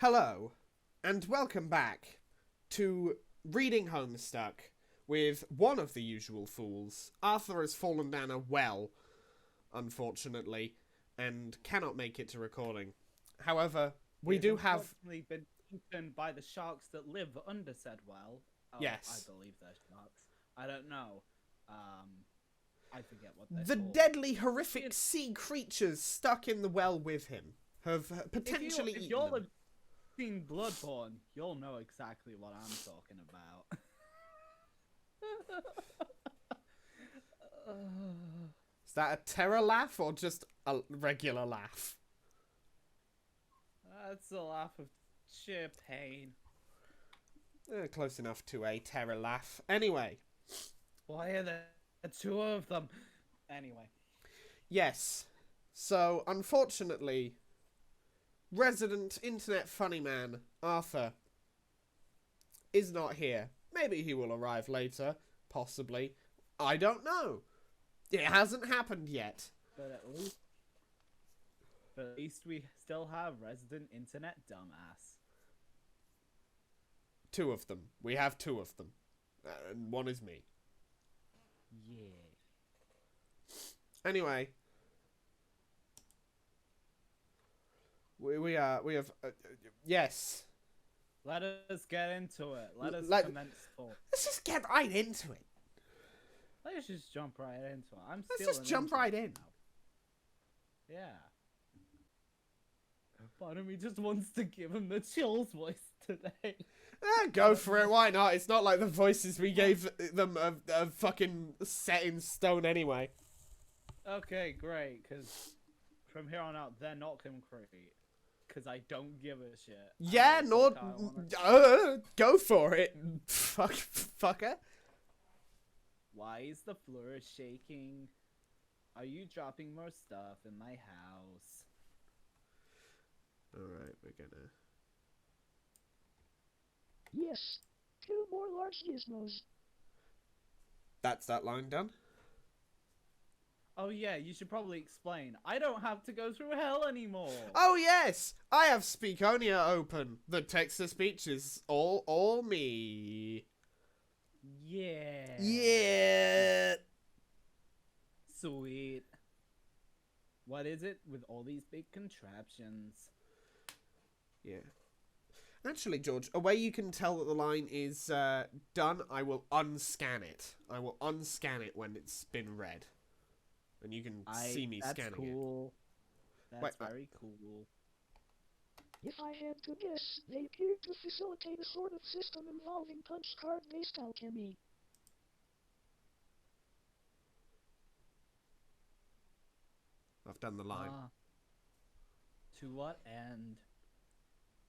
Hello, and welcome back to Reading Homestuck with one of the usual fools. Arthur has fallen down a well, unfortunately, and cannot make it to recording. However, we do have... unfortunately been eaten by the sharks that live under said well. Oh, Yes. I believe they're sharks. I don't know. I forget what they're The called. deadly, horrific sea creatures stuck in the well with him have potentially If eaten y'all them. have seen Bloodborne, you'll know exactly what I'm talking about. Is that a terror laugh or just a regular laugh? That's a laugh of sheer pain. Close enough to a terror laugh. Anyway. Why are there two of them? Anyway. Yes. So, unfortunately, resident internet funny man, Arthur, is not here. Maybe he will arrive later. Possibly. I don't know. It hasn't happened yet. But at least we still have resident internet dumbass. Two of them. We have two of them. And one is me. Yeah. Anyway. We have... yes. Let us get into it. Let us commence talk. Let's just get right into it. Let's just jump right into it. Let's just jump right in. Now. Yeah. Part of me just wants to give him the chills voice today. Go for it. Why not? It's not like the voices we gave them are fucking set in stone anyway. Okay, great. Because from here on out, they're not concrete. Because I don't give a shit. Yeah, nor... go for it, fucker. Why is the floor shaking? Are you dropping more stuff in my house? Alright, we're gonna... Yes, two more large gizmos. That's that line done? Oh yeah, you should probably explain. I don't have to go through hell anymore. Oh yes! I have Speakonia open. The text-to-speech is all me. Yeah. Yeah! Sweet. What is it with all these big contraptions? Yeah. Actually, George, a way you can tell that the line is done, I will unscan it. I will unscan it when it's been read. And you can see me scanning cool. it. That's very cool. If I had to guess, they appear to facilitate a sort of system involving punch card-based alchemy. I've done the line. To what end?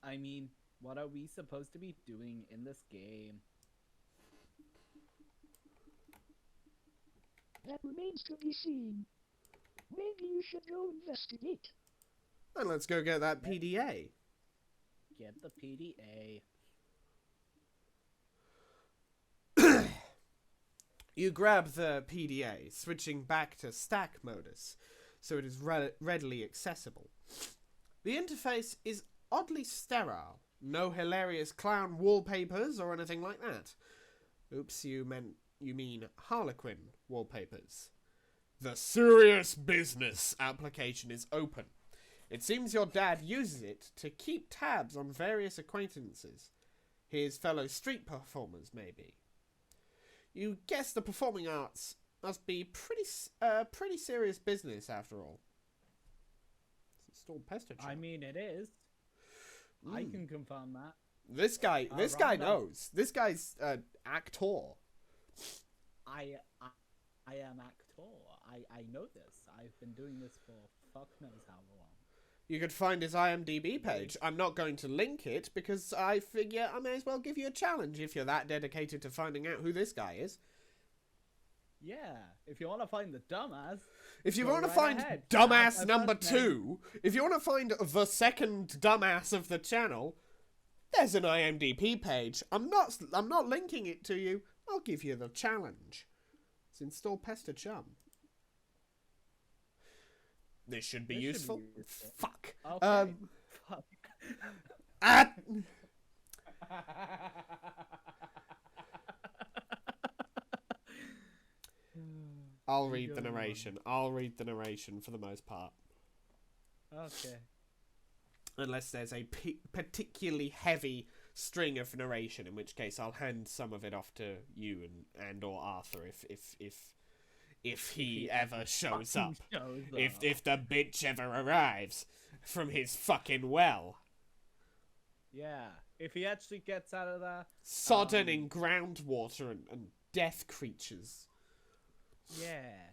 I mean, what are we supposed to be doing in this game? That remains to be seen. Maybe you should go investigate. And let's go get that PDA. Get the PDA. You grab the PDA, switching back to stack modus, so it is readily accessible. The interface is oddly sterile. No hilarious clown wallpapers or anything like that. Oops, you mean Harlequin wallpapers. The serious business application is open. It seems your dad uses it to keep tabs on various acquaintances. His fellow street performers, maybe. You guess the performing arts must be pretty serious business after all. It's installed pesto chart. I mean, it is. I can confirm that. This guy knows. This guy's an actor. I am actor. I know this. I've been doing this for fuck knows how long. You could find his IMDb page. I'm not going to link it because I figure I may as well give you a challenge if you're that dedicated to finding out who this guy is. Yeah, if you want to find the dumbass. If you go want to right find ahead. dumbass number First name. 2, if you want to find the second dumbass of the channel, there's an IMDb page. I'm not linking it to you. I'll give you the challenge. It's install Pester Chum. This should be useful. Fuck. Okay. Fuck. Ah! I'll read the narration. I'll read the narration for the most part. Okay. Unless there's a particularly heavy string of narration, in which case I'll hand some of it off to you and or Arthur if he ever shows up. If the bitch ever arrives from his fucking well. Yeah. If he actually gets out of there. Sodden in groundwater and death creatures. Yeah.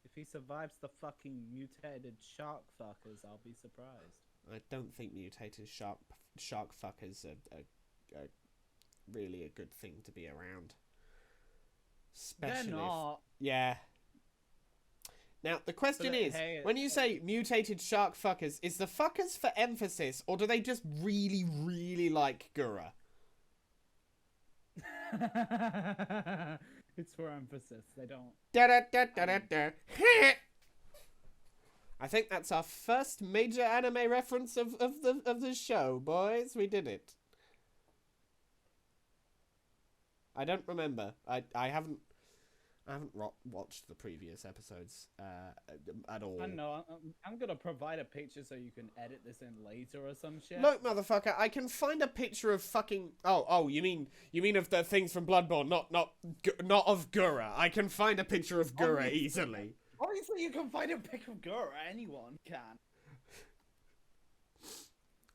If he survives the fucking mutated shark fuckers, I'll be surprised. I don't think mutated shark fuckers are really a good thing to be around. Especially They're not. Yeah. Now, the question is, when you say mutated shark fuckers, is the fuckers for emphasis, or do they just really, really like Gura? It's for emphasis. They don't. I think that's our first major anime reference of the show, boys. We did it. I don't remember. I haven't watched the previous episodes at all. I know. I'm gonna provide a picture so you can edit this in later or some shit. Look, motherfucker, I can find a picture of fucking. Oh, you mean of the things from Bloodborne, not of Gura. I can find a picture of Gura easily. Obviously, you can find a pic of Gura. Anyone can.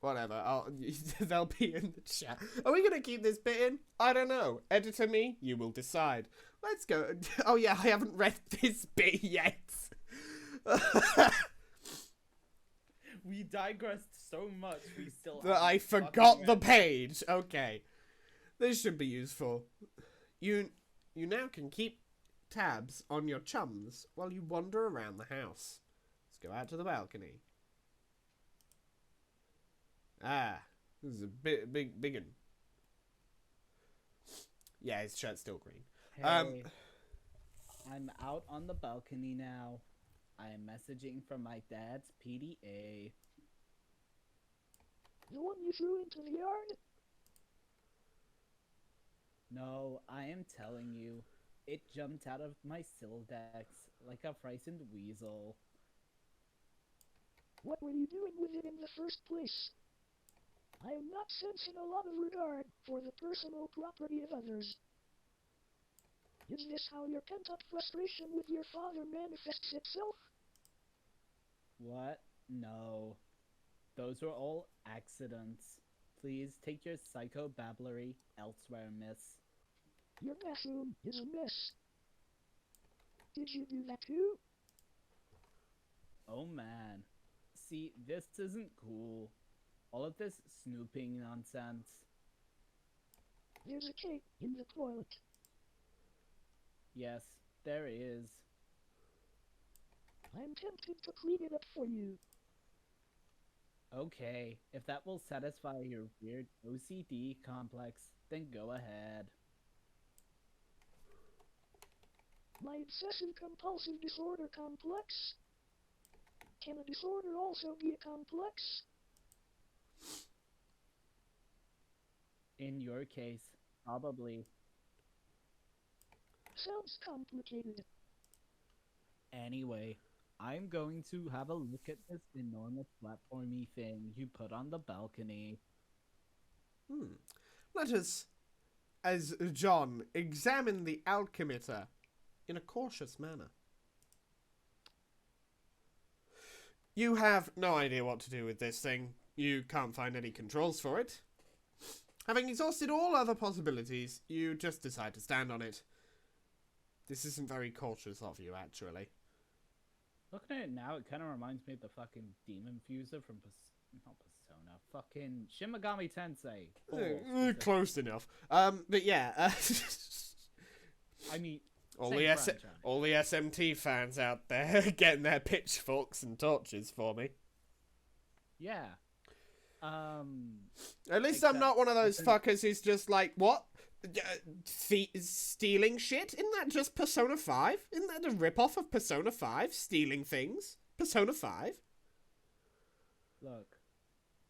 Whatever. They'll be in the chat. Are we gonna keep this bit in? I don't know. Editor me, you will decide. Let's go. Oh yeah, I haven't read this bit yet. We digressed so much. We still. That I forgot the page. Okay, this should be useful. You now can keep tabs on your chums while you wander around the house. Let's go out to the balcony. Ah, this is a big one. Yeah, his shirt's still green. Hey, I'm out on the balcony now. I am messaging from my dad's PDA. The one you threw into the yard? No, I am telling you. It jumped out of my Sildex like a frightened weasel. What were you doing with it in the first place? I am not sensing a lot of regard for the personal property of others. Is this how your pent-up frustration with your father manifests itself? What? No. Those were all accidents. Please take your psychobabblery elsewhere, miss. Your bathroom is a mess. Did you do that too? Oh man. See, this isn't cool. All of this snooping nonsense. There's a cake in the toilet. Yes, there is. I'm tempted to clean it up for you. Okay, if that will satisfy your weird OCD complex, then go ahead. My obsessive-compulsive disorder complex? Can a disorder also be a complex? In your case, probably. Sounds complicated. Anyway, I'm going to have a look at this enormous platformy thing you put on the balcony. Let us, as John, examine the alchemitter in a cautious manner. You have no idea what to do with this thing. You can't find any controls for it. Having exhausted all other possibilities, you just decide to stand on it. This isn't very cautious of you, actually. Looking at it now, it kind of reminds me of the fucking Demon Fuser from not Persona, fucking Shin Megami Tensei. Close enough. But yeah. I mean, all the SMT fans out there getting their pitchforks and torches for me. Yeah. At least I'm not one of those fuckers who's just like, what? Stealing shit? Isn't that just Persona 5? Isn't that a rip-off of Persona 5? Stealing things? Persona 5? Look,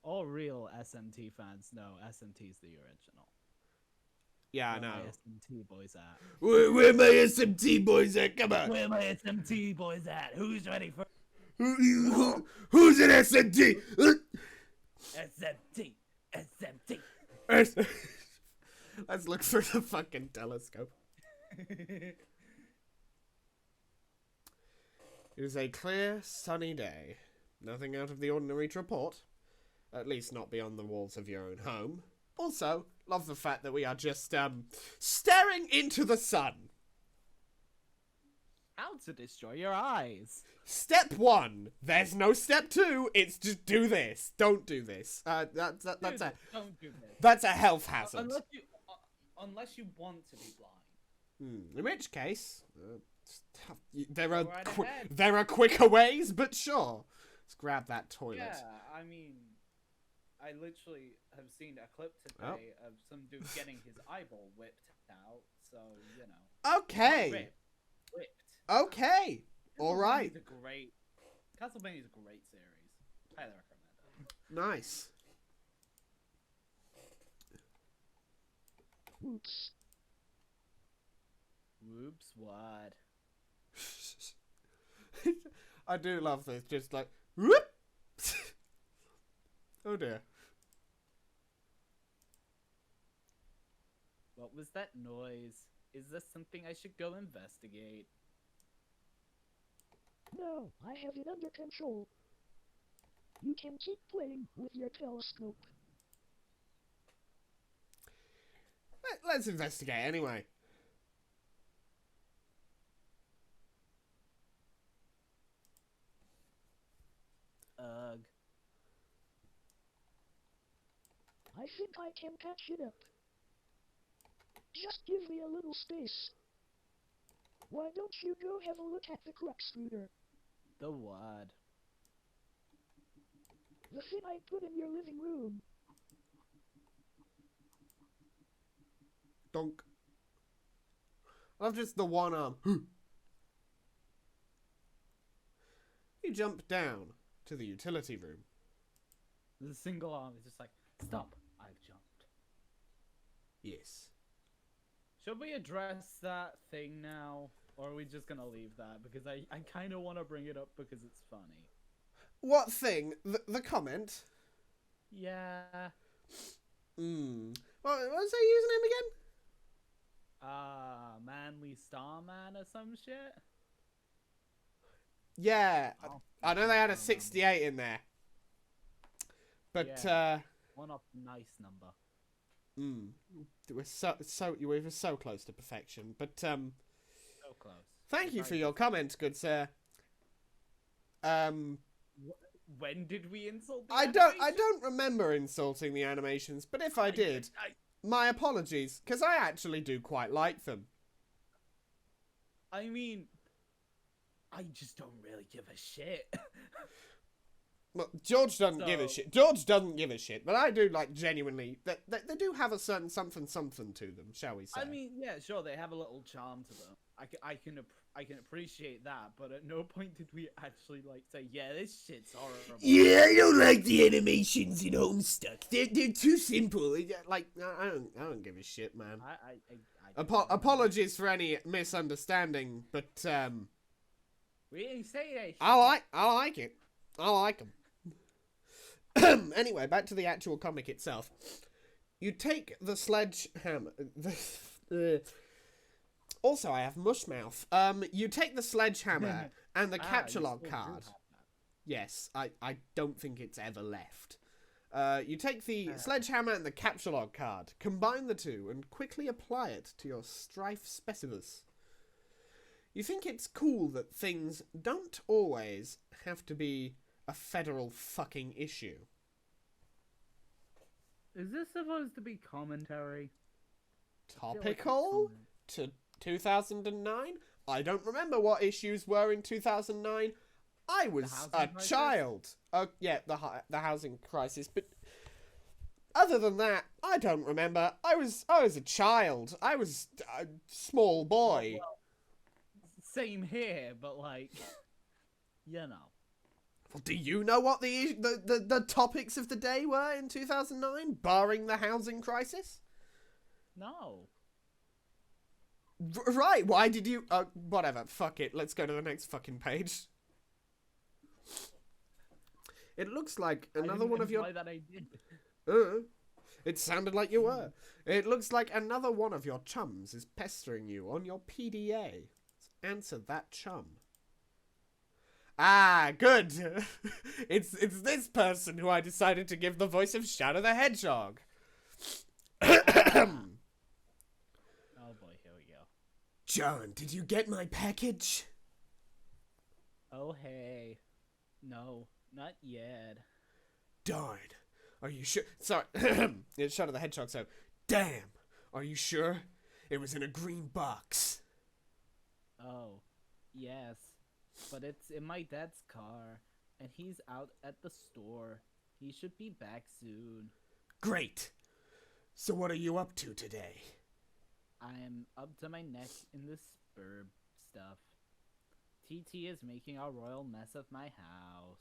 all real SMT fans know SMT's the original. Yeah, I Where know. my SMT boys at? Where my SMT boys at? Come on. Where my SMT boys at? Who's ready for Who's an SMT? SMT? SMT. Let's look through the fucking telescope. It is a clear, sunny day. Nothing out of the ordinary to report. At least not beyond the walls of your own home. Also, love the fact that we are just, staring into the sun. How to destroy your eyes? Step 1. There's no step 2. It's just do this. Don't do this. Don't do this. That's a health hazard. Unless you want to be blind. In which case, there are Go right ahead. there are quicker ways, but sure. Let's grab that toilet. Yeah, I mean, I literally have seen a clip today of some dude getting his eyeball whipped out. So you know. Okay. Whipped. Okay. All right. Castlevania is a great series. Highly recommend it. Nice. Oops. Whoops, what? I do love this. Just like, whoop. Oh dear. What was that noise? Is this something I should go investigate? No, I have it under control. You can keep playing with your telescope. Let's investigate anyway. Ugh. I think I can catch it up. Just give me a little space. Why don't you go have a look at the corkscrew? The what? The thing I put in your living room. Donk. I love just the one arm. You jump down to the utility room. The single arm is just like, stop, I've jumped. Yes. Should we address that thing now? Or are we just gonna leave that? Because I kind of want to bring it up because it's funny. What thing? The comment? Yeah. What was their username again? Manly Starman or some shit? Yeah. Oh, I know they had a 68 in there. But, yeah. One up nice number. We're we were so close to perfection. But, So close. thank you for your comment, good sir. When did we insult the I animation? don't remember insulting the animations, but if I did, my apologies, because I actually do quite like them. I mean, I just don't really give a shit. Well, George doesn't give a shit. George doesn't give a shit, but I do like genuinely. They do have a certain something to them, shall we say? I mean, yeah, sure, they have a little charm to them. I can appreciate that, but at no point did we actually like say, yeah, this shit's horrible. Yeah, I don't like the animations in Homestuck. They're too simple. Like I don't give a shit, man. Apologies for any misunderstanding, but we didn't say that shit. I like it. I like them. Anyway, back to the actual comic itself. You take the sledgehammer. Also, I have mushmouth. You take the sledgehammer and the capture log card. Yes, I don't think it's ever left. You take the sledgehammer and the capture log card, combine the two, and quickly apply it to your strife specibus. You think it's cool that things don't always have to be a federal fucking issue. Is this supposed to be commentary? Topical to 2009? I don't remember what issues were in 2009. I was a child. Oh, yeah, the housing crisis. But other than that, I don't remember. I was a child. I was a small boy. Well, same here, but like, you know. Do you know what the topics of the day were in 2009, barring the housing crisis? No. Right, why did you... whatever, fuck it, let's go to the next fucking page. It looks like another one of your... That I did. It sounded like you were. It looks like another one of your chums is pestering you on your PDA. Answer that chum. Ah, good. It's this person who I decided to give the voice of Shadow the Hedgehog. Oh boy, here we go. John, did you get my package? Oh hey. No, not yet. Darn. Are you sure? Sorry. It's Shadow the Hedgehog, so... Damn. Are you sure? It was in a green box. Oh, yes. But it's in my dad's car, and he's out at the store. He should be back soon. Great. So what are you up to today? I'm up to my neck in this spurb stuff. TT is making a royal mess of my house.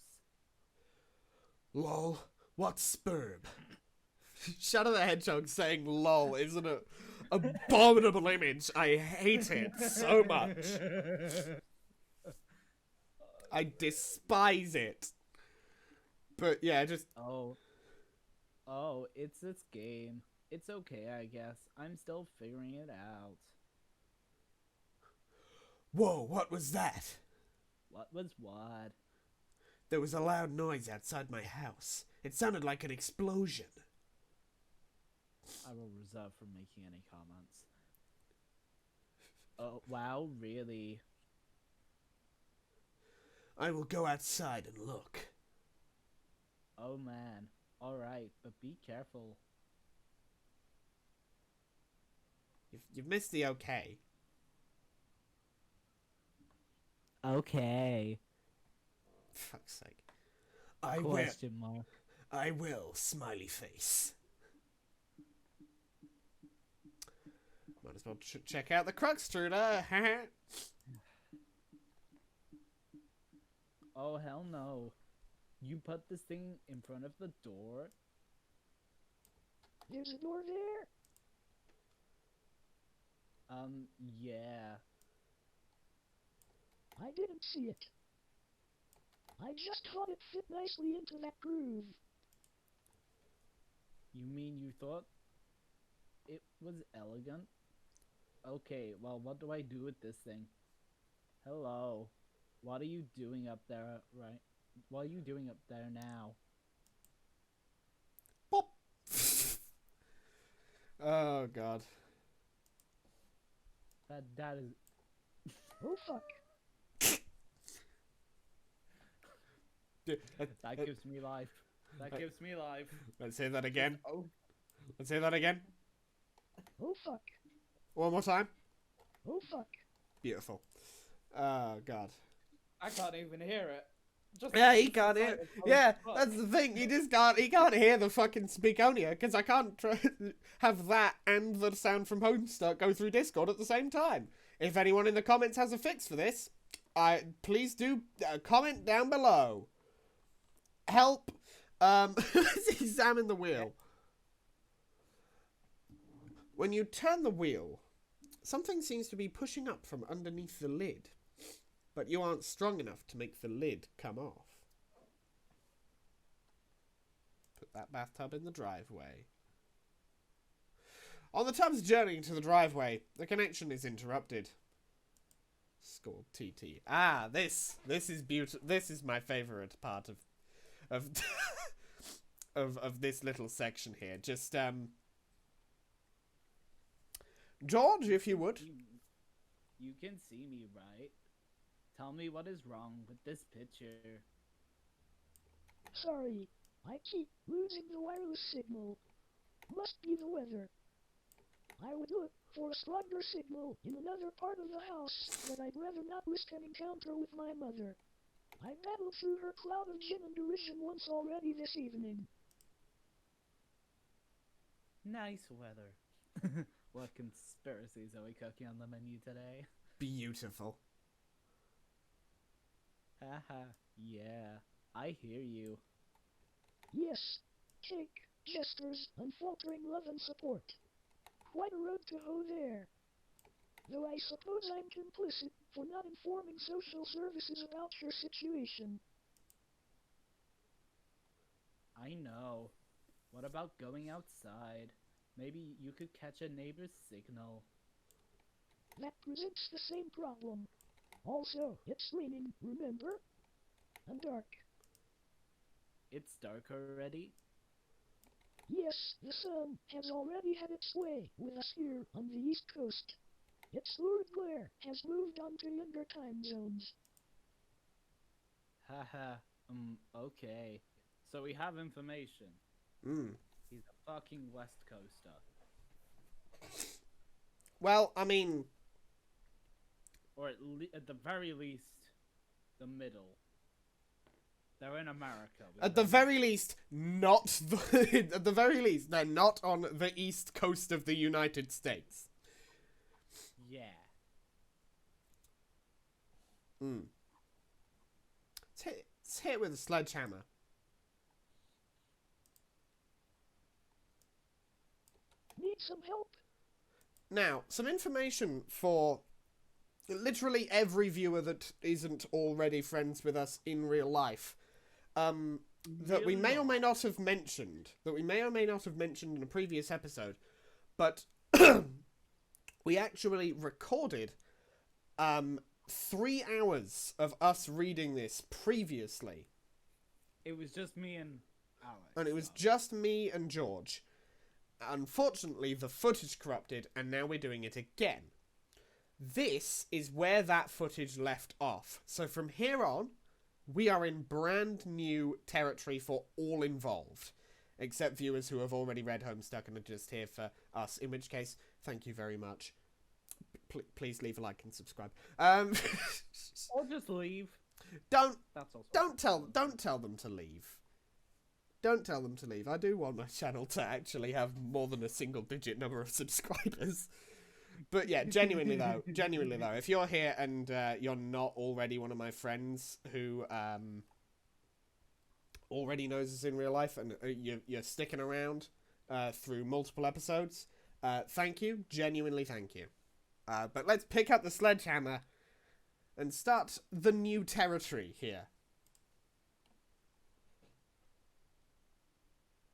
Lol. What's spurb? Shadow the Hedgehog saying lol is an abominable image. I hate it so much. I despise it. But yeah, just... Oh, it's this game. It's okay, I guess. I'm still figuring it out. Whoa, what was that? What was what? There was a loud noise outside my house. It sounded like an explosion. I will reserve from making any comments. Oh, wow, really? I will go outside and look. Oh man. Alright, but be careful. You've missed the okay. Okay. Fuck's sake. I Question mark. I will, smiley face. Might as well check out the Cruxtruder. Oh, hell no. You put this thing in front of the door? There's a door there. Yeah. I didn't see it. I just thought it fit nicely into that groove. You mean you thought it was elegant? Okay, well, what do I do with this thing? Hello. What are you doing up there, right? What are you doing up there now? Pop. Oh god. That is... Oh fuck. That gives me life. That gives me life. Let's say that again. Oh. Let's say that again. Oh fuck. One more time. Oh fuck. Beautiful. Oh god. I can't even hear it. Yeah, he can't hear. Yeah, that's the thing. He can't hear the fucking Speakonia because I can't have that and the sound from Homestuck go through Discord at the same time. If anyone in the comments has a fix for this, please do comment down below. Help. Let's examine the wheel. When you turn the wheel, something seems to be pushing up from underneath the lid. But you aren't strong enough to make the lid come off. Put that bathtub in the driveway. On the tub's journey to the driveway, the connection is interrupted. Scored TT. Ah, this is beautiful. This is my favorite part of of this little section here. Just George, if you would. You can see me, right? Tell me what is wrong with this picture. Sorry, I keep losing the wireless signal. Must be the weather. I would look for a stronger signal in another part of the house, but I'd rather not risk an encounter with my mother. I battled through her cloud of gin and derision once already this evening. Nice weather. What conspiracies are we cooking on the menu today? Beautiful. Haha, yeah. I hear you. Yes. Cake, gestures, unfaltering love and support. Quite a road to hoe there. Though I suppose I'm complicit for not informing social services about your situation. I know. What about going outside? Maybe you could catch a neighbor's signal. That presents the same problem. Also, it's raining, remember? And dark. It's dark already? Yes, the sun has already had its way with us here on the East Coast. Its lurid glare has moved on to younger time zones. Haha, okay. So we have information. Hmm. He's a fucking West Coaster. Well, I mean, Or at the very least, the middle. They're in America. at the very least, not the, at the very least, they're not on the east coast of the United States. Yeah. Hmm. Let's hit it with a sledgehammer. Need some help? Now, some information for literally every viewer that isn't already friends with us in real life. That we may or may not have mentioned. That we may or may not have mentioned in a previous episode. But we actually recorded 3 hours of us reading this previously. It was just me and Alex. And it was just me and George. Unfortunately, the footage corrupted, and now we're doing it again. This is where that footage left off. So from here on, we are in brand new territory for all involved. Except viewers who have already read Homestuck and are just here for us. In which case, thank you very much. Please leave a like and subscribe. Or just leave. Don't That's also don't tell them to leave. Don't tell them to leave. I do want my channel to actually have more than a single-digit number of subscribers. But yeah, genuinely though, if you're here and you're not already one of my friends who already knows us in real life and you're sticking around through multiple episodes, thank you, genuinely thank you. But let's pick up the sledgehammer and start the new territory here.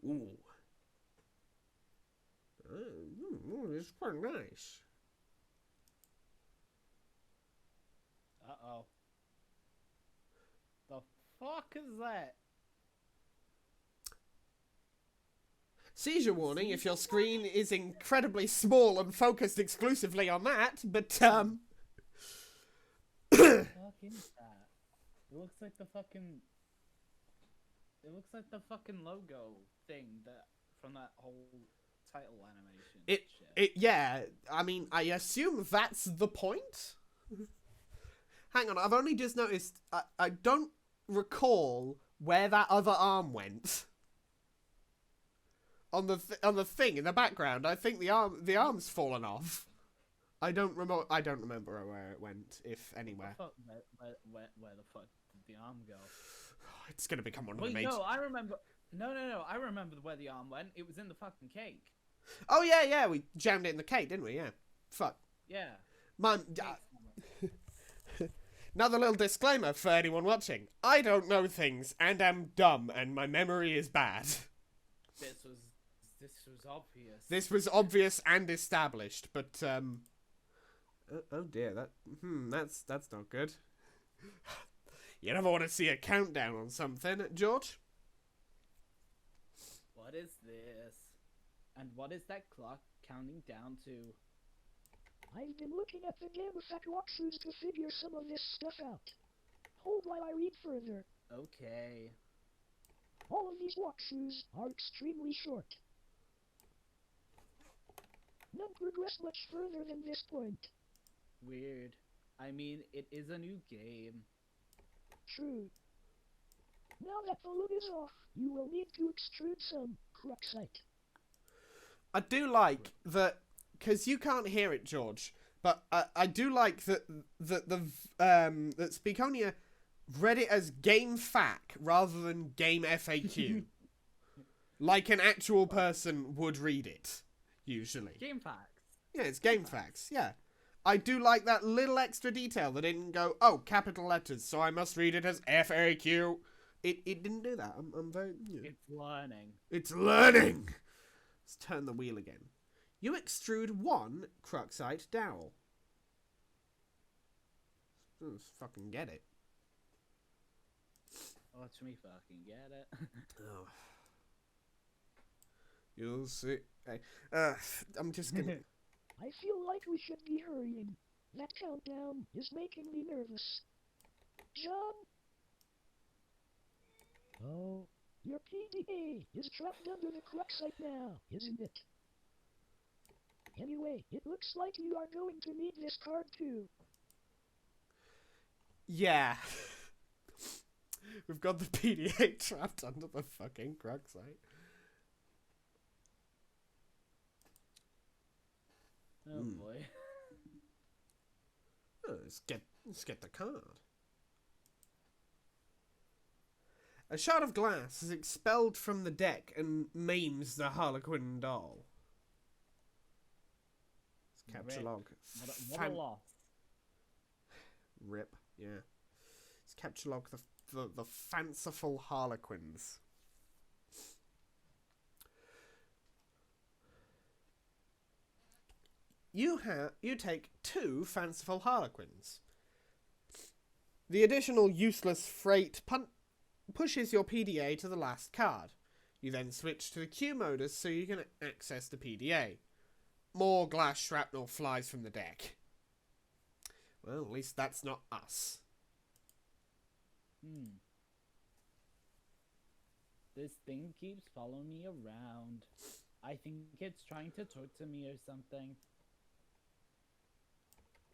Ooh. It's quite nice. Uh-oh. The fuck is that? Seizure warning if your screen is incredibly small and focused exclusively on that, but, What the fuck is that? It looks like the fucking... It looks like the fucking logo thing that from that whole title animation shit. Yeah, I mean, I assume that's the point? Hang on, I've only just noticed, I don't recall where that other arm went. On the thing in the background, I think the arm's fallen off. I don't remember where it went, if anywhere. Where the fuck did the arm go? It's gonna become one of the Wait, mates. no, I remember. No, I remember where the arm went. It was in the fucking cake. Oh yeah, we jammed it in the cake, didn't we? Yeah. Fuck. Yeah. Man, another little disclaimer for anyone watching. I don't know things, and am dumb, and my memory is bad. This was obvious. This was obvious and established, but oh dear, that's not good. You never want to see a countdown on something, George? What is this? And what is that clock counting down to? I've been looking at the game effect walkthroughs to figure some of this stuff out. Hold while I read further. Okay. All of these walkthroughs are extremely short. None progress much further than this point. Weird. I mean, it is a new game. True. Now that the lid is off, you will need to extrude some cruxite. I do like that, because you can't hear it, George, but I do like that Speakonia read it as game FAQ rather than game FAQ. Like an actual person would read it, usually. Game facts. Yeah, it's game facts, yeah. I do like that little extra detail that didn't go, oh, capital letters, so I must read it as FAQ. It didn't do that. I'm very... You know. It's learning. It's learning! Let's turn the wheel again. You extrude 1 Cruxite dowel. Let's fucking get it. Watch me fucking get it. Oh. You'll see. I'm just gonna... I feel like we should be hurrying. That countdown is making me nervous. John? Oh, your PDA is trapped under the Cruxite now, isn't it? Anyway, it looks like you are going to need this card too. Yeah. We've got the PDA trapped under the fucking Cruxite. Oh boy. Oh, let's get the card. A shard of glass is expelled from the deck and maims the Harlequin doll. Let's capture Rip. log. What a loss. Rip, yeah. Let's capture log the fanciful Harlequins. You take 2 fanciful Harlequins. The additional useless freight pushes your PDA to the last card. You then switch to the Q modus so you can access the PDA. More glass shrapnel flies from the deck. Well, at least that's not us. This thing keeps following me around. I think it's trying to talk to me or something.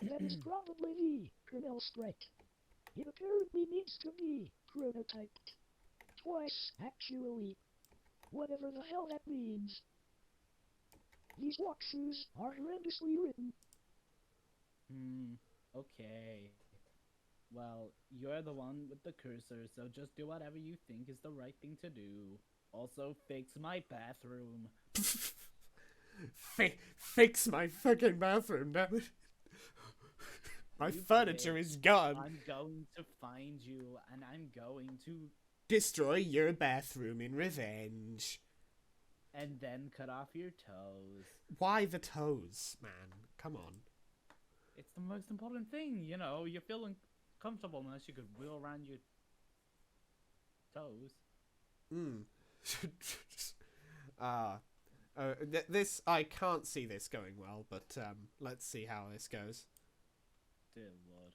That is probably the Kernel Sprite. It apparently needs to be prototyped. Twice, actually. Whatever the hell that means. These walkthroughs are horrendously written. Okay. Well, you're the one with the cursor, so just do whatever you think is the right thing to do. Also, fix my bathroom. Fix my fucking bathroom, damn it. My furniture is gone. I'm going to find you, and I'm going to... destroy your bathroom in revenge. And then cut off your toes. Why the toes, man? Come on. It's the most important thing, you know. You're feeling comfortable unless you could wheel around your toes. This, I can't see this going well, but let's see how this goes. Dear Lord.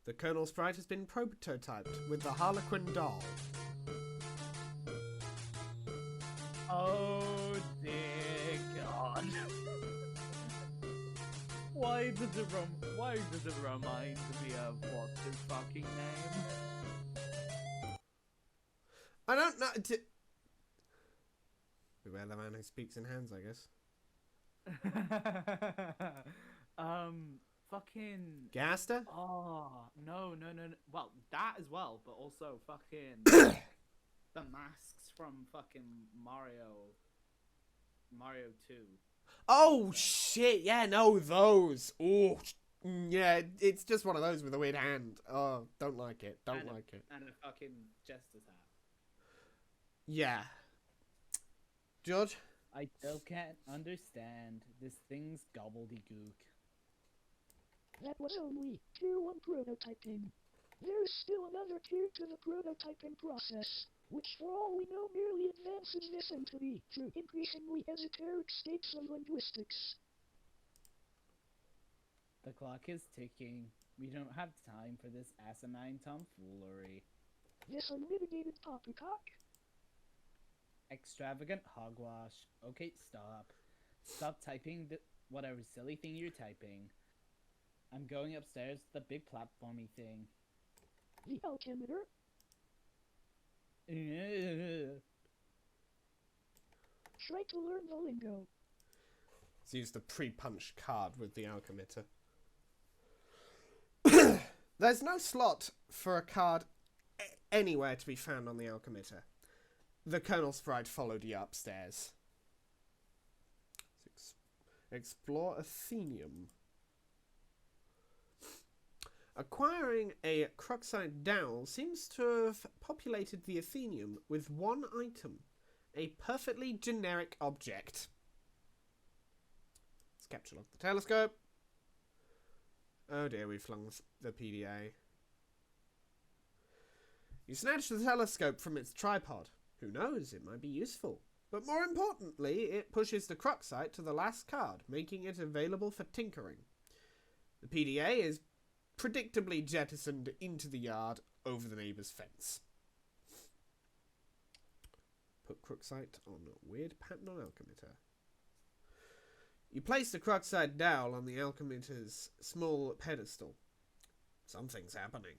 The Colonel Sprite has been prototyped with the Harlequin doll. Oh dear God. Why does it remind me of what's his fucking name? I don't know. Beware the man who speaks in hands, I guess. Fucking Gaster? Oh no. Well, that as well, but also fucking the masks from fucking Mario 2. Oh shit! Yeah, no, those. Oh, yeah. It's just one of those with a weird hand. Oh, don't like it. Don't like it. And a fucking jester's hat. Yeah. George? I still can't understand this thing's gobbledygook. That was only Tier 1 prototyping. There is still another tier to the prototyping process, which for all we know merely advances this entity through increasingly esoteric states of linguistics. The clock is ticking. We don't have time for this asinine tomfoolery. This unmitigated poppycock? Extravagant hogwash. Okay, stop. Stop typing whatever silly thing you're typing. I'm going upstairs to the big platformy thing. The altimeter? Try to learn the lingo. Let's use the pre-punch card with the alchemitter. There's no slot for a card anywhere to be found on the Alchemitter. The Colonel Sprite followed you upstairs. Explore Athenium. Acquiring a Cruxite dowel seems to have populated the Athenium with one item. A perfectly generic object. Let's capture log the telescope. Oh dear, we flung the PDA. You snatch the telescope from its tripod. Who knows, it might be useful. But more importantly, it pushes the Cruxite to the last card, making it available for tinkering. The PDA is predictably jettisoned into the yard over the neighbour's fence. Put Cruxite on weird pattern on Alchemitter. You place the Cruxite dowel on the Alchemitter's small pedestal. Something's happening.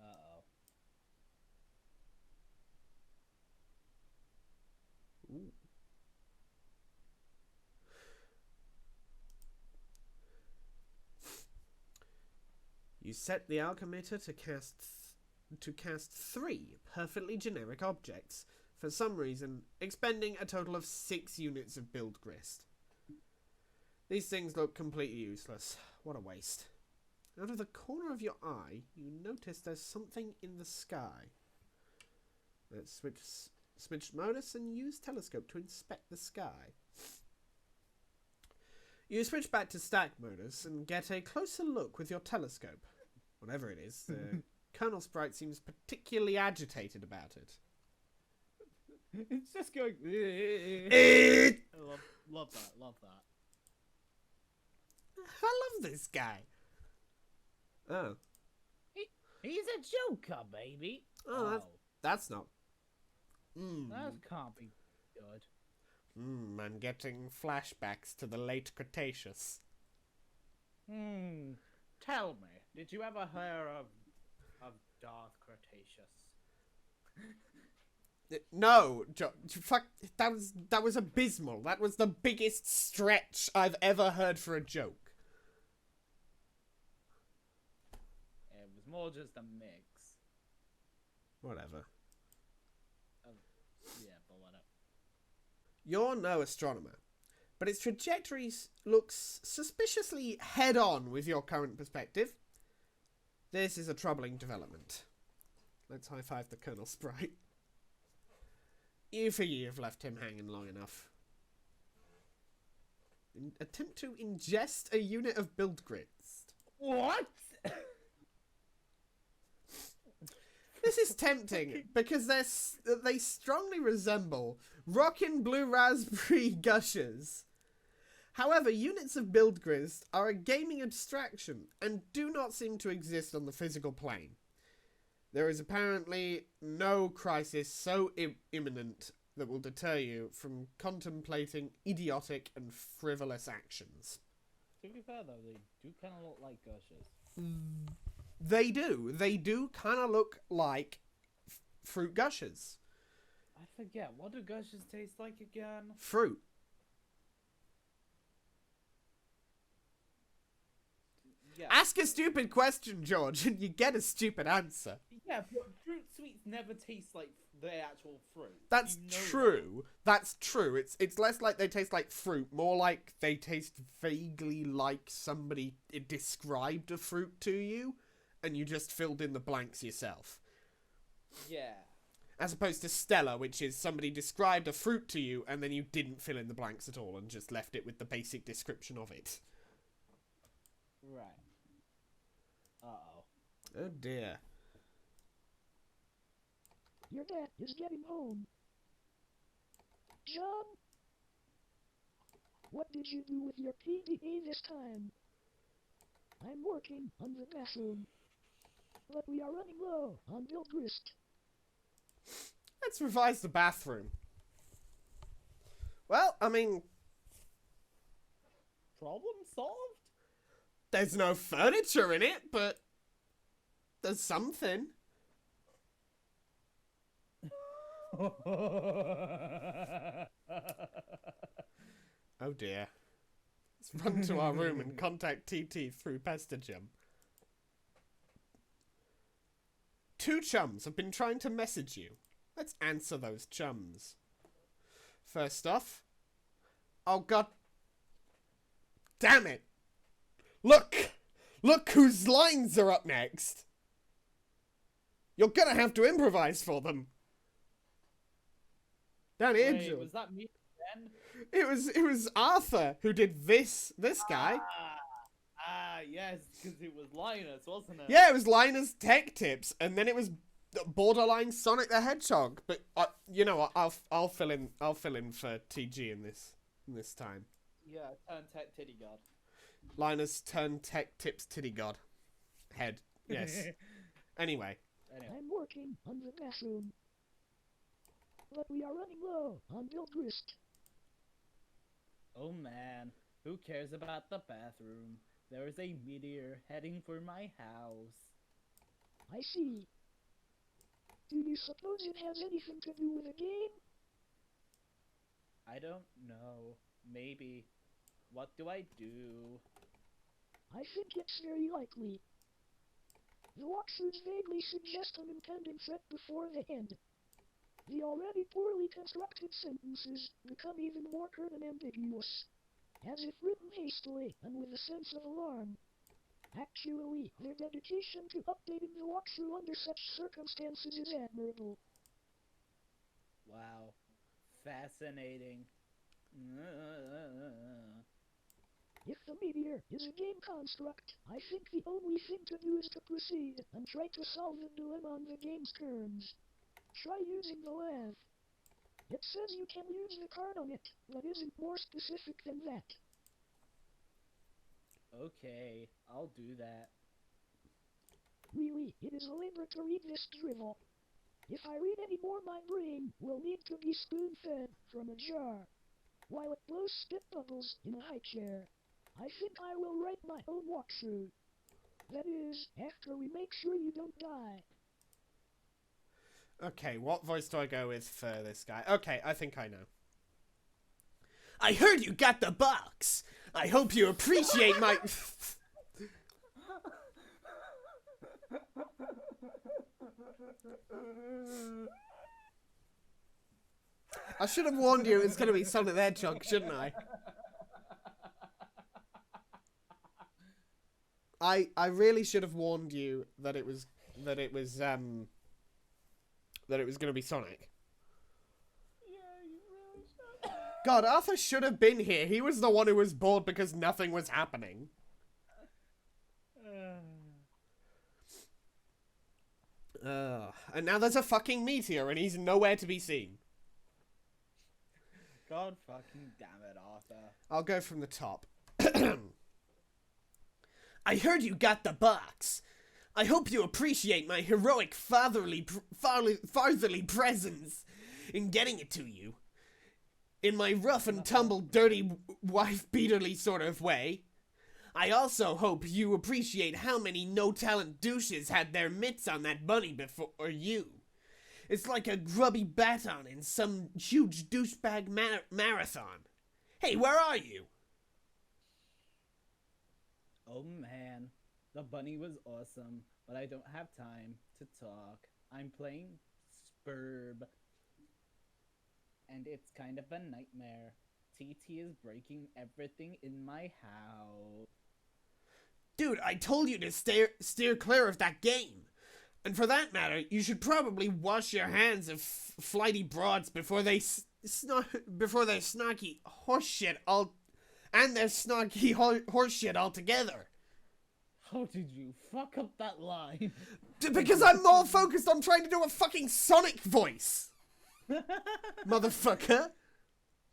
Uh-oh. Ooh. You set the Alchemitter to cast 3 perfectly generic objects, for some reason expending a total of 6 units of build grist. These things look completely useless. What a waste. Out of the corner of your eye, you notice there's something in the sky. Let's switch modus and use telescope to inspect the sky. You switch back to stack modus and get a closer look with your telescope. Whatever it is, the Colonel Sprite seems particularly agitated about it. It's just going. I love that. love this guy. Oh. He's a joker, baby. Oh, that's not. That can't be good. I'm getting flashbacks to the late Cretaceous. Tell me, did you ever hear of Darth Cretaceous? No, fuck. That was abysmal. That was the biggest stretch I've ever heard for a joke. It was more just a mix. Whatever. Yeah, but whatever. You're no astronomer, but its trajectory looks suspiciously head-on with your current perspective. This is a troubling development. Let's high-five the Colonel Sprite. You figure you've left him hanging long enough. Attempt to ingest a unit of build grist. What? This is tempting because they strongly resemble rockin' blue raspberry gushers. However, units of build grist are a gaming abstraction and do not seem to exist on the physical plane. There is apparently no crisis so imminent that will deter you from contemplating idiotic and frivolous actions. To be fair, though, they do kind of look like gushers. They do. They do kind of look like fruit gushers. I forget. What do gushers taste like again? Fruit. Yeah. Ask a stupid question, George, and you get a stupid answer. Yeah, but fruit sweets never taste like the actual fruit. That's You know true. That's true. It's less like they taste like fruit, more like they taste vaguely like somebody described a fruit to you, and you just filled in the blanks yourself. that. Yeah. As opposed to Stella, which is somebody described a fruit to you, and then you didn't fill in the blanks at all, and just left it with the basic description of it. Right. Uh-oh. Oh dear. Your dad is getting home. John? What did you do with your PDA this time? I'm working on the bathroom. But we are running low on build grist. Let's revise the bathroom. Well, I mean, Problem solved? there's no furniture in it, but there's something. Oh dear. Let's run to our room and contact TT through Pestigem. 2 chums have been trying to message you. Let's answer those chums. First off, oh god damn it. Look whose lines are up next. You're gonna have to improvise for them. Down here, Wait, Joe. was that me then? It was Arthur who did this guy. Yes, because it was Linus, wasn't it? Yeah, it was Linus Tech Tips, and then it was borderline Sonic the Hedgehog. But you know what? I'll fill in for TG in this time. Yeah, turn tech titty god. Linus turn Tech Tips titty god. Head. Yes. Anyway. I'm working on the bathroom. But we are running low on build grist. Oh man, who cares about the bathroom? There is a meteor heading for my house. I see. Do you suppose it has anything to do with the game? I don't know. Maybe. What do I do? I think it's very likely. The walkthroughs vaguely suggest an impending threat before the end. The already poorly constructed sentences become even more curt and ambiguous, as if written hastily and with a sense of alarm. Actually, their dedication to updating the walkthrough under such circumstances is admirable. Wow. Fascinating. If the meteor is a game construct, I think the only thing to do is to proceed and try to solve the dilemma on the game's terms. Try using the lav. It says you can use the card on it, but isn't more specific than that. Okay, I'll do that. Really, it is a labor to read this drivel. If I read any more, my brain will need to be spoon-fed from a jar, while it blows spit bubbles in a high chair. I think I will write my own walkthrough. That is, after we make sure you don't die. Okay, what voice do I go with for this guy? Okay, I think I know. I heard you got the box. I hope you appreciate my... I should have warned you it's going to be Sonic the Hedgehog, shouldn't I? I really should have warned you that it was going to be Sonic. Yeah, you really should. God, Arthur should have been here. He was the one who was bored because nothing was happening. And now there's a fucking meteor and he's nowhere to be seen. God fucking damn it, Arthur. I'll go from the top. I heard you got the box. I hope you appreciate my heroic fatherly presence in getting it to you. In my rough and tumble, dirty, wife-beaterly sort of way. I also hope you appreciate how many no-talent douches had their mitts on that bunny before you. It's like a grubby baton in some huge douchebag marathon. Hey, where are you? Oh man, the bunny was awesome, but I don't have time to talk. I'm playing Spurb, and it's kind of a nightmare. TT is breaking everything in my house. Dude, I told you to steer clear of that game. And for that matter, you should probably wash your hands of flighty broads before they snarky horseshit and their snarky horseshit altogether. How did you fuck up that line? Because I'm more focused on trying to do a fucking Sonic voice. Motherfucker.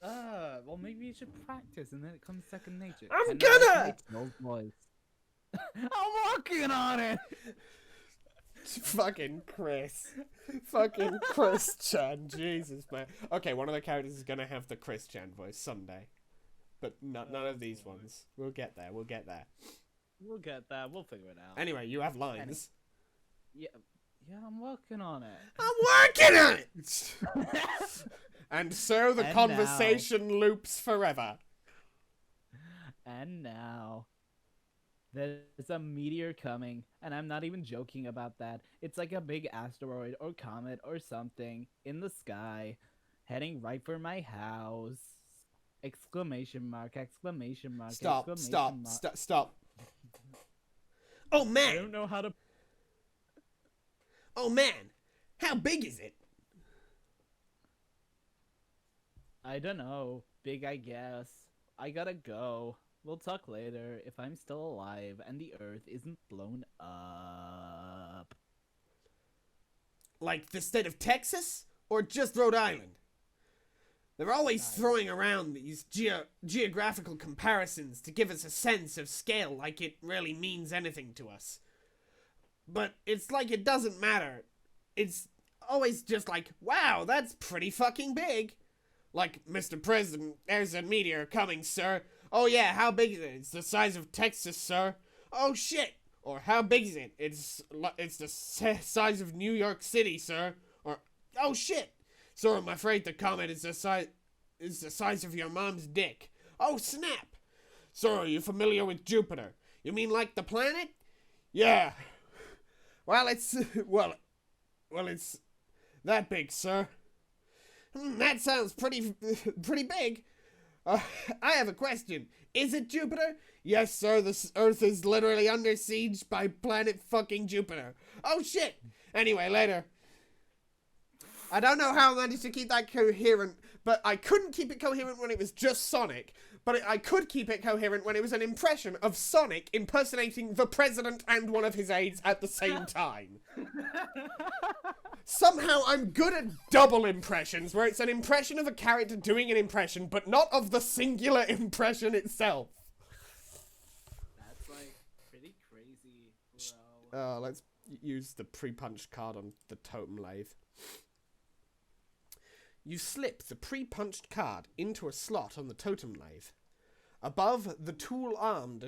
Well maybe you should practice and then it comes second nature. I'm gonna! I'm working on it! Fucking Chris. Fucking Chris Chan. Jesus, man. Okay, one of the characters is gonna have the Chris Chan voice someday. But none of these ones. We'll get there. We'll get there. We'll get there. We'll figure it out. Anyway, you have lines. Yeah, I'm working on it. I'm working on it! And so the And conversation loops forever. And now, There's a meteor coming, and I'm not even joking about that. It's like a big asteroid or comet or something in the sky, heading right for my house. Exclamation mark, exclamation mark, Stop, exclamation stop, mark. stop, stop. Oh I man! don't know how to. Oh man! How big is it? I don't know. Big, I guess. I gotta go. We'll talk later if I'm still alive and the Earth isn't blown up. Like the state of Texas? Or just Rhode Island? They're always throwing around these geographical comparisons to give us a sense of scale like it really means anything to us. But it's like it doesn't matter. It's always just like, wow, that's pretty fucking big. Like, Mr. President, there's a meteor coming, sir. Oh yeah, how big is it? It's the size of Texas, sir. Oh shit. Or how big is it? It's the size of New York City, sir. Or, oh shit. Sir, I'm afraid the comet is the size of your mom's dick. Oh snap. Sir, are you familiar with Jupiter? You mean like the planet? Yeah. Well, it's that big, sir. That sounds pretty big. I have a question. Is it Jupiter? Yes, sir. The Earth is literally under siege by planet fucking Jupiter. Oh shit. Anyway, later. I don't know how I managed to keep that coherent, but I couldn't keep it coherent when it was just Sonic. But I could keep it coherent when it was an impression of Sonic impersonating the president and one of his aides at the same time. Somehow I'm good at double impressions, where it's an impression of a character doing an impression, but not of the singular impression itself. That's like pretty crazy, bro. Let's use the pre-punched card on the totem lathe. You slip the pre-punched card into a slot on the totem lathe. Above, the tool arm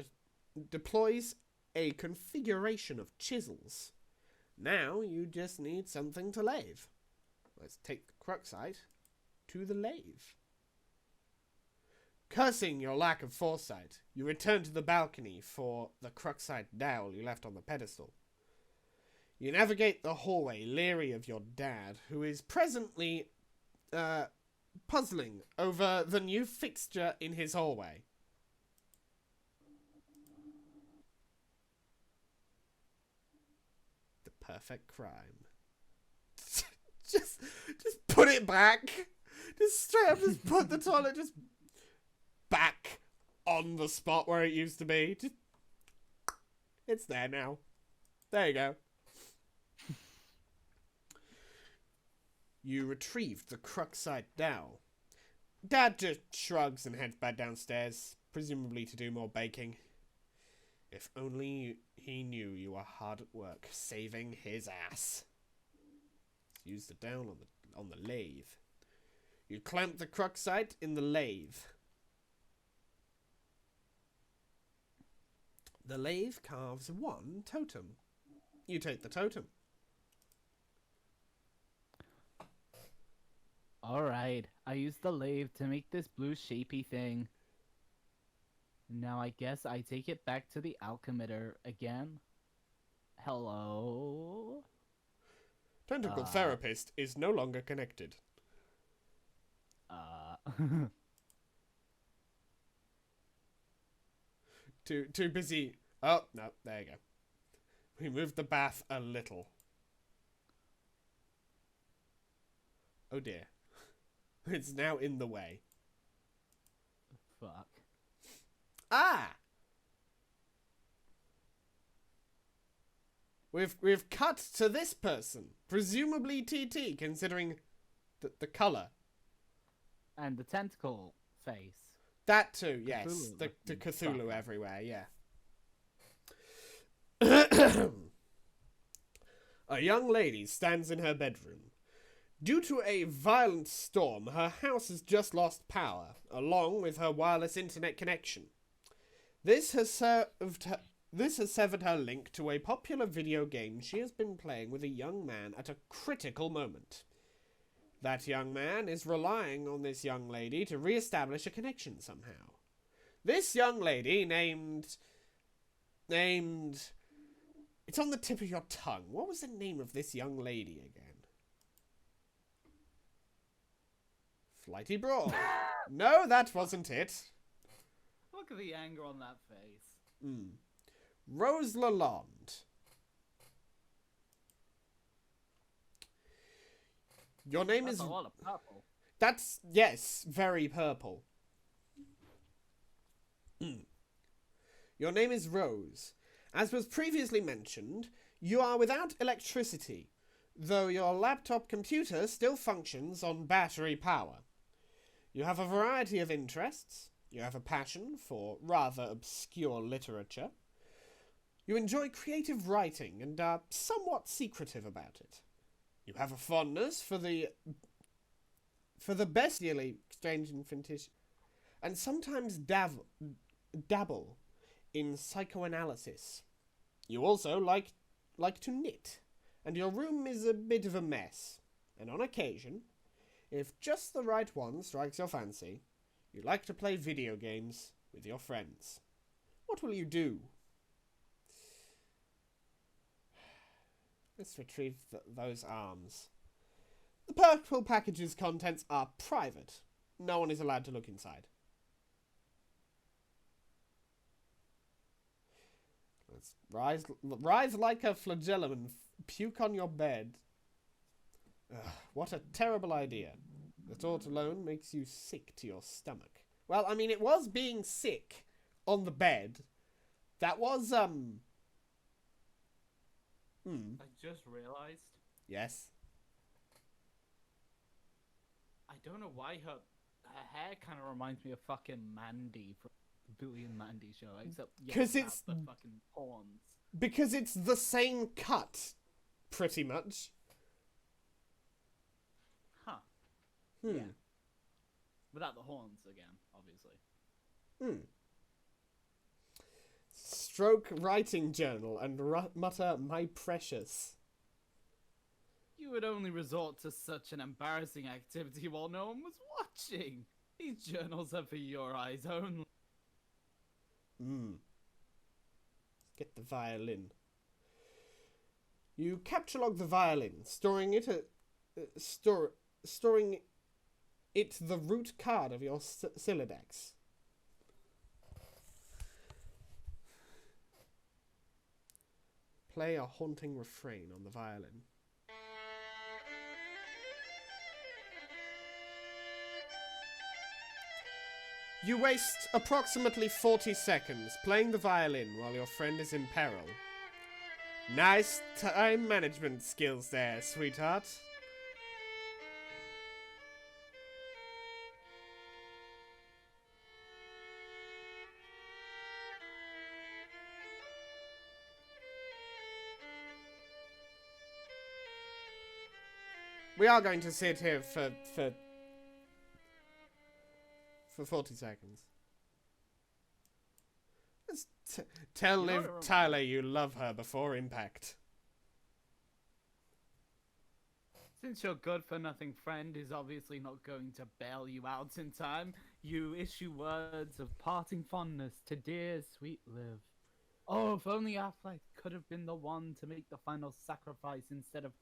deploys a configuration of chisels. Now you just need something to lathe. Let's take the Cruxite to the lathe. Cursing your lack of foresight, you return to the balcony for the Cruxite dowel you left on the pedestal. You navigate the hallway, leery of your dad, who is presently puzzling over the new fixture in his hallway. The perfect crime. just put it back. Just straight up, just put the toilet just back on the spot where it used to be. Just, it's there now. There you go. You retrieved the Cruxite dowel. Dad just shrugs and heads back downstairs, presumably to do more baking. If only he knew you were hard at work, saving his ass. Use the dowel on the lathe. You clamp the Cruxite in the lathe. The lathe carves one totem. You take the totem. Alright, I used the lathe to make this blue shapy thing. Now I guess I take it back to the alchemitter again. Hello? Tentacle therapist is no longer connected. Too busy. Oh, no, there you go. We moved the bath a little. Oh dear. It's now in the way. Fuck. Ah! We've cut to this person. Presumably TT, considering the colour. And the tentacle face. That too, yes. Cthulhu The Cthulhu everywhere, yeah. A young lady stands in her bedroom. Due to a violent storm, her house has just lost power, along with her wireless internet connection. This has severed her link to a popular video game she has been playing with a young man at a critical moment. That young man is relying on this young lady to re-establish a connection somehow. This young lady, named named... It's on the tip of your tongue. What was the name of this young lady again? Flighty Brawl. No, that wasn't it. Look at the anger on that face. Rose Lalonde. Your name That's is... a lot of purple. That's, yes, very purple. Your name is Rose. As was previously mentioned, you are without electricity, though your laptop computer still functions on battery power. You have a variety of interests. You have a passion for rather obscure literature. You enjoy creative writing and are somewhat secretive about it. You have a fondness for the bestially strange and fictitious, and sometimes dabble in psychoanalysis. You also like to knit, and your room is a bit of a mess. And on occasion, if just the right one strikes your fancy, you like to play video games with your friends. What will you do? Let's retrieve those arms. The purple package's contents are private. No one is allowed to look inside. Let's rise like a flagellum and puke on your bed. Ugh, what a terrible idea. The thought alone makes you sick to your stomach. Well, I mean, it was being sick on the bed. That was, I just realized. Yes. I don't know why her hair kind of reminds me of fucking Mandy from the Billy and Mandy show, except Because without it's the fucking horns. Because it's the same cut, pretty much. Huh. Hmm. Yeah. Without the horns again, obviously. Stroke writing journal and mutter, "My precious." You would only resort to such an embarrassing activity while no one was watching. These journals are for your eyes only. Get the violin. You capture log the violin, storing it the root card of your Sylladex. Play a haunting refrain on the violin. You waste approximately 40 seconds playing the violin while your friend is in peril. Nice time management skills there, sweetheart. We are going to sit here for 40 seconds. Let's tell Liv Tyler you love her before impact. Since your good-for-nothing friend is obviously not going to bail you out in time, you issue words of parting fondness to dear sweet Liv. Oh, if only Affleck could have been the one to make the final sacrifice instead of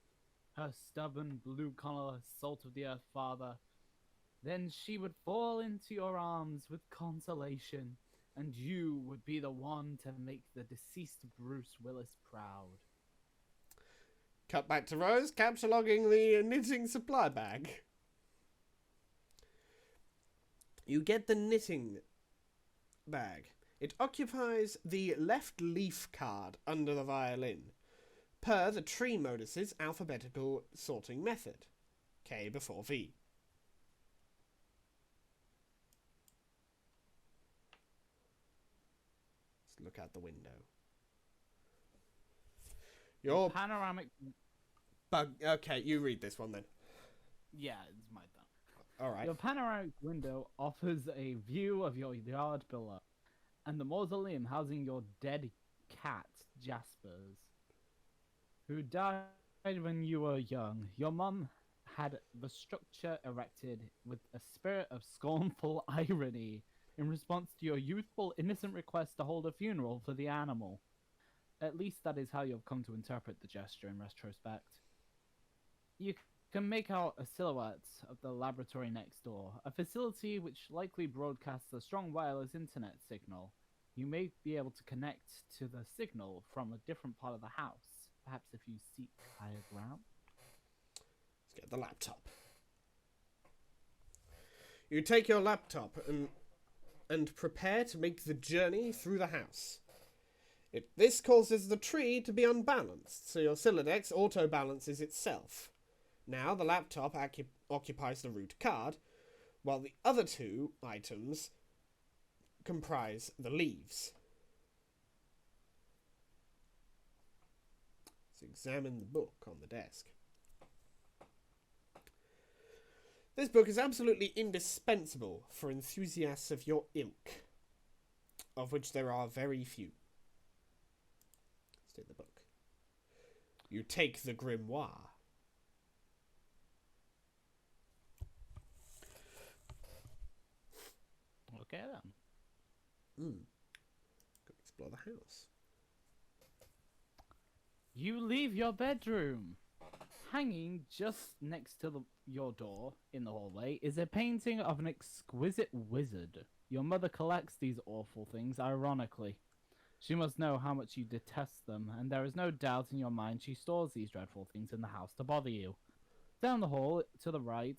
her stubborn, blue-collar, salt-of-the-earth father. Then she would fall into your arms with consolation, and you would be the one to make the deceased Bruce Willis proud. Cut back to Rose, capture logging the knitting supply bag. You get the knitting bag. It occupies the left leaf card under the violin, per the tree modus's alphabetical sorting method. K before V. Let's look out the window. Your panoramic... Okay, you read this one then. Yeah, it's my turn. Alright. Your panoramic window offers a view of your yard below, and the mausoleum housing your dead cat, Jaspers, who died when you were young. Your mum had the structure erected with a spirit of scornful irony in response to your youthful, innocent request to hold a funeral for the animal. At least that is how you've come to interpret the gesture in retrospect. You can make out a silhouette of the laboratory next door, a facility which likely broadcasts a strong wireless internet signal. You may be able to connect to the signal from a different part of the house, perhaps if you seek higher ground. Let's get the laptop. You take your laptop and prepare to make the journey through the house. This causes the tree to be unbalanced, so your Silodex auto-balances itself. Now the laptop occupies the root card, while the other two items comprise the leaves. Let's examine the book on the desk. This book is absolutely indispensable for enthusiasts of your ilk, of which there are very few. Let's take the book. You take the grimoire. Okay then. Go explore the house. You leave your bedroom. Hanging just next to your door in the hallway is a painting of an exquisite wizard. Your mother collects these awful things, ironically. She must know how much you detest them, and there is no doubt in your mind she stores these dreadful things in the house to bother you. Down the hall, to the right,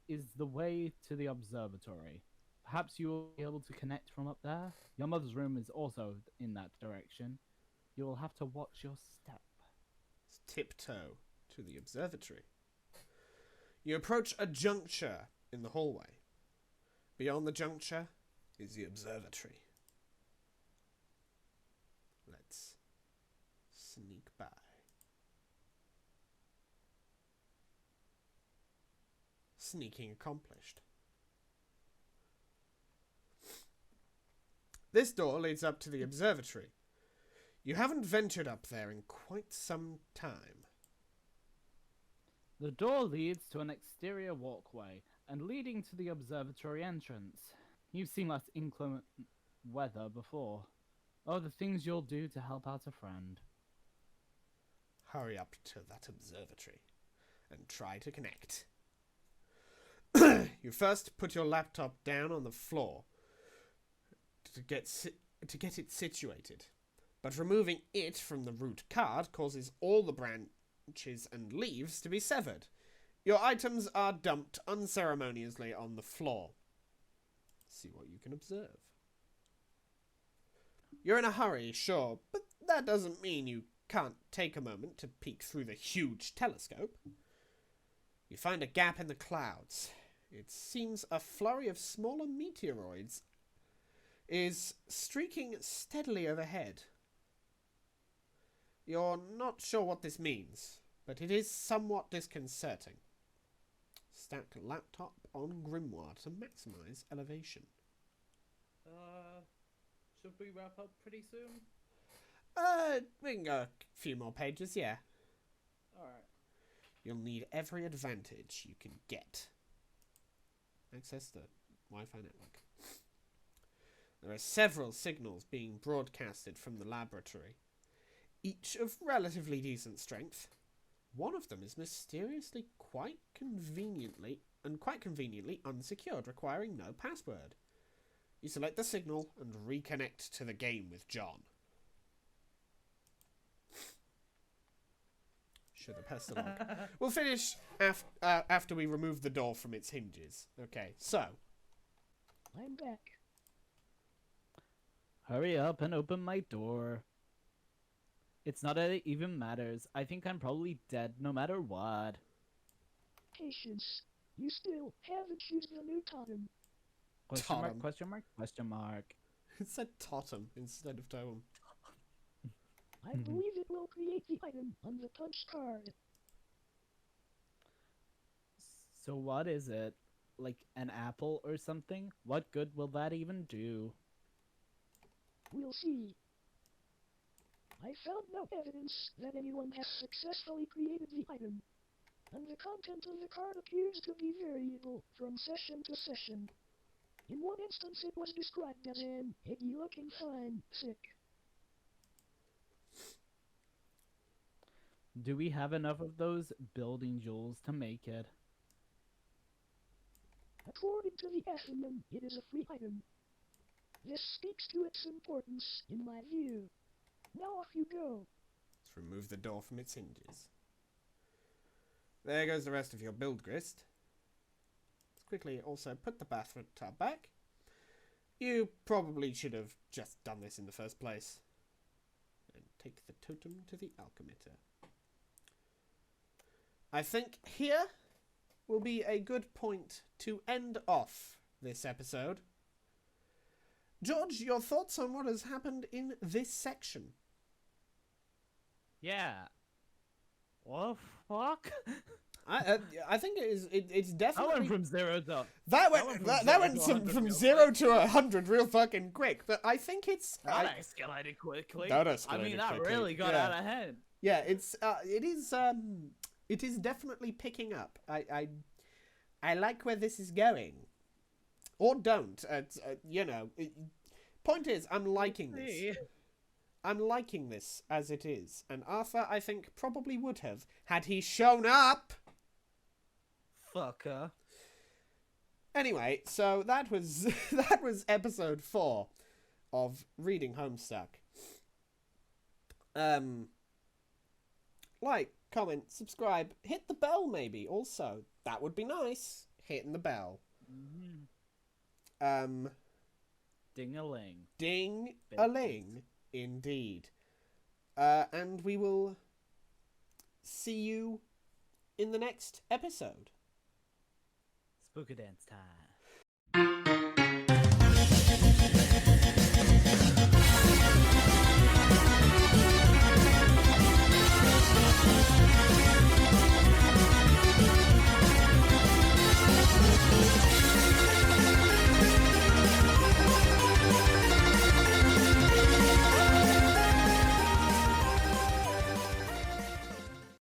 is the way to the observatory. Perhaps you will be able to connect from up there? Your mother's room is also in that direction. You will have to watch your step. Let's tiptoe to the observatory. You approach a juncture in the hallway. Beyond the juncture is the observatory. Let's sneak by. Sneaking accomplished. This door leads up to the observatory. You haven't ventured up there in quite some time. The door leads to an exterior walkway and leading to the observatory entrance. You've seen less inclement weather before. Oh, the things you'll do to help out a friend. Hurry up to that observatory and try to connect. You first put your laptop down on the floor to get it situated, but removing it from the root card causes all the branches and leaves to be severed. Your items are dumped unceremoniously on the floor. See what you can observe. You're in a hurry, sure, but that doesn't mean you can't take a moment to peek through the huge telescope. You find a gap in the clouds. It seems a flurry of smaller meteoroids is streaking steadily overhead. You're not sure what this means, but it is somewhat disconcerting. Stack laptop on grimoire to maximize elevation. Should we wrap up pretty soon? We can go a few more pages, yeah. Alright. You'll need every advantage you can get. Access the Wi-Fi network. There are several signals being broadcasted from the laboratory, each of relatively decent strength. One of them is mysteriously quite conveniently unsecured, requiring no password. You select the signal and reconnect to the game with John. Should have pressed the lock. We'll finish after we remove the door from its hinges. Okay, so. I'm back. Hurry up and open my door. It's not that it even matters. I think I'm probably dead no matter what. Patience. You still haven't used the new totem. Question mark, Totem. question mark, question mark. It said totem instead of totem. I believe it will create the item on the punch card. So what is it? Like an apple or something? What good will that even do? We'll see. I found no evidence that anyone has successfully created the item, and the content of the card appears to be variable from session to session. In one instance it was described as an eggy-looking fine sick. Do we have enough of those building jewels to make it? According to the estimate, it is a free item. This speaks to its importance, in my view. Now off you go. Let's remove the door from its hinges. There goes the rest of your build grist. Let's quickly also put the bathroom tub back. You probably should have just done this in the first place. And take the totem to the alchemitter. I think here will be a good point to end off this episode. George, your thoughts on what has happened in this section? Yeah. What the fuck? I think it's I definitely went from 0 to... that that went went from from 0 to 100 0 to 100 real fucking quick. But I think it's That escalated quickly. That I escalated mean, that quickly. really got Yeah. out of hand. yeah, it is definitely picking up. I like where this is going, or don't. Point is, I'm liking this. See? I'm liking this as it is, and Arthur, I think, probably would have had he shown up. Fucker. Anyway, so that was that was episode 4 of Reading Homestuck. Like, comment, subscribe, hit the bell maybe also. That would be nice. Hitting the bell. Ding-a-ling. Ding-a-ling, indeed. And we will see you in the next episode. Spooka dance time.